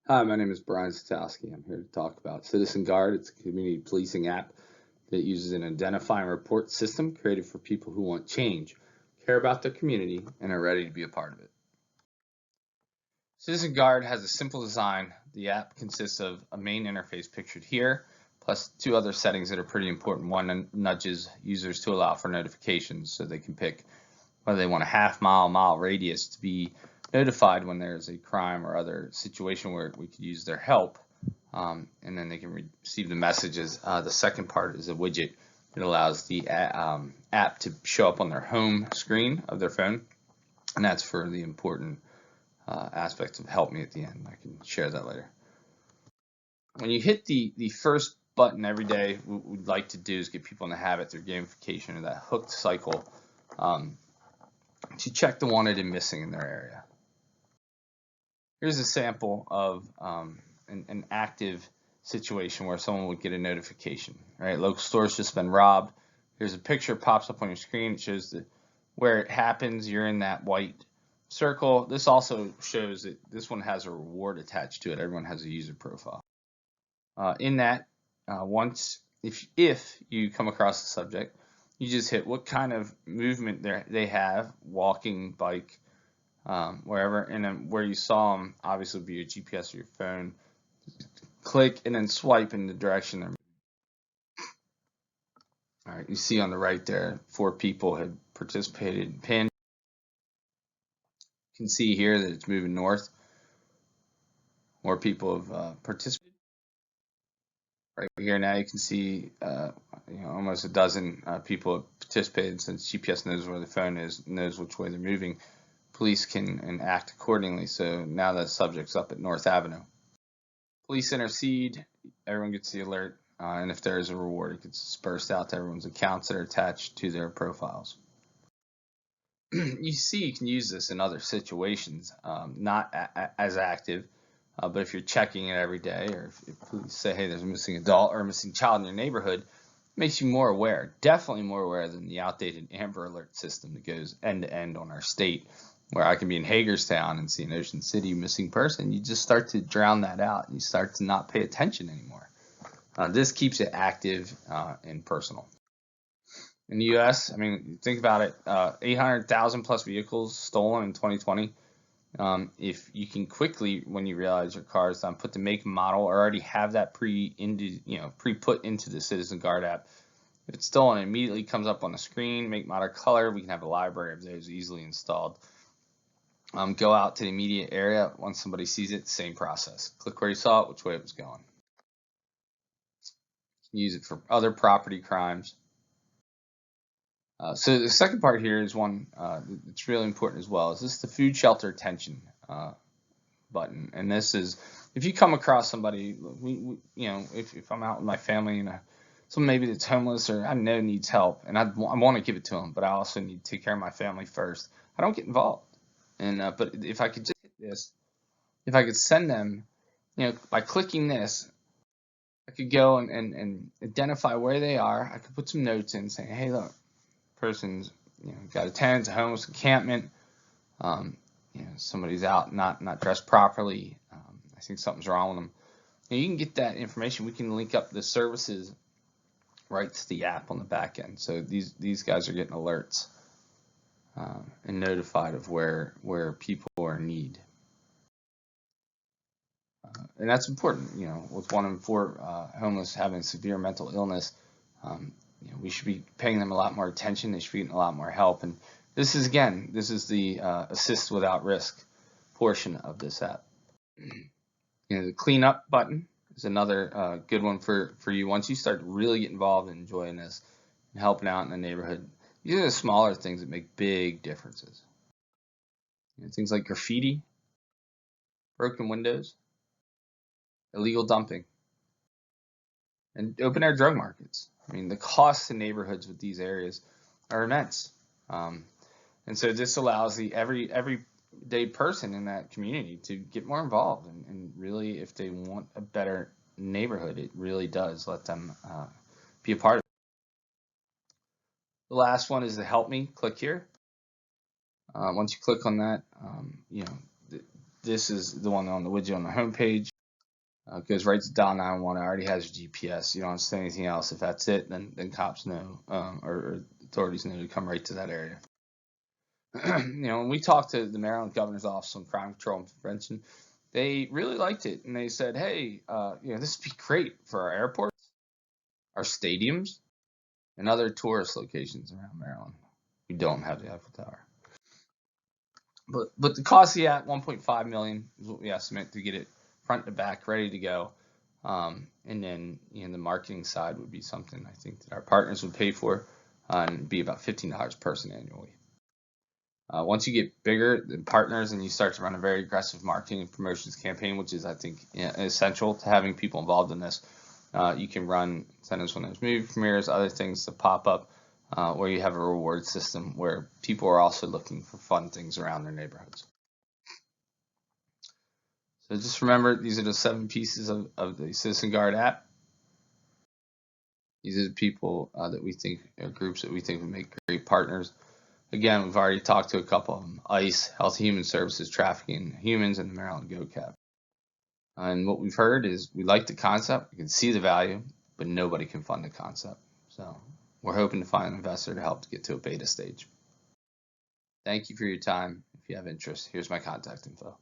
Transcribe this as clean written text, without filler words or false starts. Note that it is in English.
Hi, my name is Brian Siatkowski. I'm here to talk about Citizen Guard. It's a community policing app that uses an identify and report system created for people who want change, care about their community, and are ready to be a part of it. Citizen Guard has a simple design. The app consists of a main interface pictured here, plus two other settings that are pretty important. One nudges users to allow for notifications so they can pick whether they want a mile radius to be notified when there's a crime or other situation where we could use their help, and then they can receive the messages. The second part is a widget that allows the app to show up on their home screen of their phone, and that's for the important aspects of help me at the end. I can share that later. When you hit the first button every day, what we'd like to do is get people in the habit through gamification or that hooked cycle to check the wanted and missing in their area. Here's a sample of an active situation where someone would get a notification. Right, local store's just been robbed. Here's a picture pops up on your screen. It shows where it happens. You're in that white circle. This also shows that this one has a reward attached to it. Everyone has a user profile. In that, once if you come across the subject, you just hit what kind of movement they have, walking, bike, wherever, and then where you saw them, obviously would be your GPS or your phone. Click and then swipe in the direction they're moving. All right, you see on the right there, 4 people had participated in PIN. You can see here that it's moving north. More people have participated. Right here now you can see almost a dozen people have participated. Since GPS knows where the phone is, knows which way they're moving, police can act accordingly. So now the subject's up at North Avenue. Police intercede, everyone gets the alert, and if there is a reward, it gets dispersed out to everyone's accounts that are attached to their profiles. You see, you can use this in other situations, not as active, but if you're checking it every day, or if police say, hey, there's a missing adult or a missing child in your neighborhood, it makes you more aware, definitely more aware than the outdated Amber Alert system that goes end to end on our state, where I can be in Hagerstown and see an Ocean City missing person. You just start to drown that out. You start to not pay attention anymore. This keeps it active and personal. In the U.S., I mean, think about it, 800,000 plus vehicles stolen in 2020. If you can quickly, when you realize your car is done, put the make and model, or already have that pre-put into the Citizen Guard app. If it's stolen, it immediately comes up on the screen, make, model, color. We can have a library of those easily installed. Go out to the immediate area. Once somebody sees it, same process. Click where you saw it, which way it was going. Use it for other property crimes. So the second part here is one that's really important as well. Is this the food shelter attention button? And this is if you come across somebody, if I'm out with my family and someone maybe that's homeless or I know needs help, and I want to give it to them, but I also need to take care of my family first. I don't get involved. And but if I could just hit this, if I could send them, by clicking this, I could go and identify where they are. I could put some notes in saying, hey, look, person's got a tent, it's a homeless encampment. Somebody's out not dressed properly. I think something's wrong with them. You can get that information. We can link up the services right to the app on the back end. So these guys are getting alerts and notified of where people are in need. And that's important. With 1 in 4 homeless having severe mental illness, we should be paying them a lot more attention. They should be getting a lot more help. And this is the assist without risk portion of this app. The cleanup button is another good one for you. Once you start to really get involved and enjoying this and helping out in the neighborhood, these are the smaller things that make big differences. Things like graffiti, broken windows, illegal dumping, and open air drug markets. I mean, the costs in neighborhoods with these areas are immense. And so this allows the everyday person in that community to get more involved. And really, if they want a better neighborhood, it really does let them be a part of it. The last one is the help me. Click here. Once you click on that, this is the one on the widget on the home page. It goes right to dial 911. It already has your GPS. You don't have to say anything else. If that's it, then cops know, or authorities know to come right to that area. When we talked to the Maryland Governor's Office on Crime Control and Prevention, they really liked it, and they said, "Hey, this would be great for our airports, our stadiums, and other tourist locations around Maryland. We don't have the Eiffel Tower, but the cost of the app, 1.5 million is what we estimate to get it front to back, ready to go. And then the marketing side would be something I think that our partners would pay for, and it'd be about $15 per person annually. Once you get bigger than partners and you start to run a very aggressive marketing and promotions campaign, which is, I think, essential to having people involved in this, you can run incentives when there's movie premieres, other things that pop up, where you have a reward system where people are also looking for fun things around their neighborhoods. So just remember, these are the 7 pieces of the Citizen Guard app. These are the people that we think are groups that we think would make great partners. Again, we've already talked to a couple of them: ICE, Health and Human Services, Trafficking Humans, and the Maryland GoCap. And what we've heard is we like the concept, we can see the value, but nobody can fund the concept. So we're hoping to find an investor to help to get to a beta stage. Thank you for your time. If you have interest, here's my contact info.